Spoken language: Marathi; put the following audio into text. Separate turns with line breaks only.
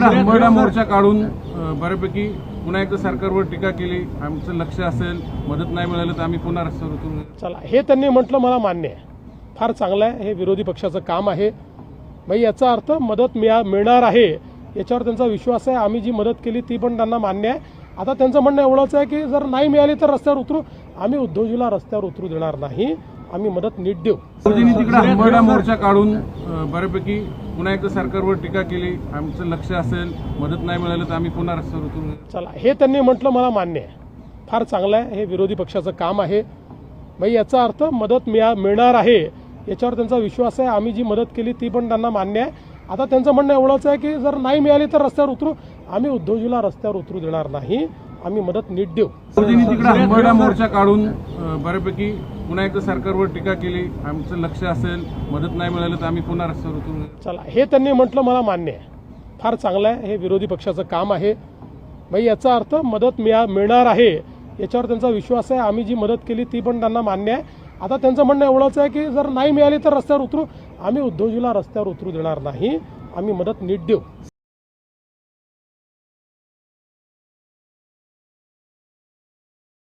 तिकडे हंबरडा मोर्चा काढून बऱ्यापैकी पुन्हा एकदा सरकारवर टीका केली. आमचं लक्ष असेल, मदत नाही मिळालं तर आम्ही पुन्हा रस्त्यावर उतरू.
चला, हे त्यांनी म्हटलं मला मान्य आहे, फार चांगलं आहे, हे विरोधी पक्षाचं काम आहे. भाई याचा अर्थ मदत मिळणार आहे याच्यावर त्यांचा विश्वास आहे. आम्ही जी मदत केली ती पण त्यांना मान्य आहे. आता त्यांचं म्हणणं एवढंच आहे की जर नाही मिळाली तर रस्त्यावर उतरू. आम्ही उद्धवजीला रस्त्यावर उतरू देणार नाही, आम्ही मदत नीट देऊ.
तिकडे हंबरडा मोर्चा काढून बऱ्यापैकी पुन्हा एकदा सरकारवर टीका केली. आमचं लक्ष असेल, मदत नाही मिळालं तर आम्ही पुन्हा रस्त्यावर उतरू.
चला, हे त्यांनी म्हटलं मला मान्य आहे, फार चांगलं आहे, हे विरोधी पक्षाचं काम आहे. भाई याचा अर्थ मदत मिळणार आहे याच्यावर त्यांचा विश्वास आहे. आम्ही जी मदत केली ती पण त्यांना मान्य आहे. आता त्यांचं म्हणणं एवढंच आहे की जर नाही मिळाली तर रस्त्यावर उतरू. आम्ही उद्धवजीला रस्त्यावर उतरू देणार नाही, आम्ही मदत नीट देऊ.
तिकडे हंबरडा मोर्चा काढून बऱ्यापैकी पुन्हा एकदा सरकारवर टीका केली. आमचं लक्ष असेल, मदत नाही मिळालं तर आम्ही पुन्हा रस्त्यावर उतरू.
चला, हे त्यांनी म्हटलं मला मान्य आहे, फार चांगलं आहे, हे विरोधी पक्षाचं काम आहे. भाई याचा अर्थ मदत मिळणार आहे याच्यावर त्यांचा विश्वास आहे. आम्ही जी मदत केली ती पण त्यांना मान्य आहे. आता त्यांचं म्हणणं एवढंच आहे की जर नाही मिळाली तर रस्त्यावर उतरू. आम्ही उद्धवजीला रस्त्यावर उतरू देणार नाही, आम्ही मदत नीट देऊ.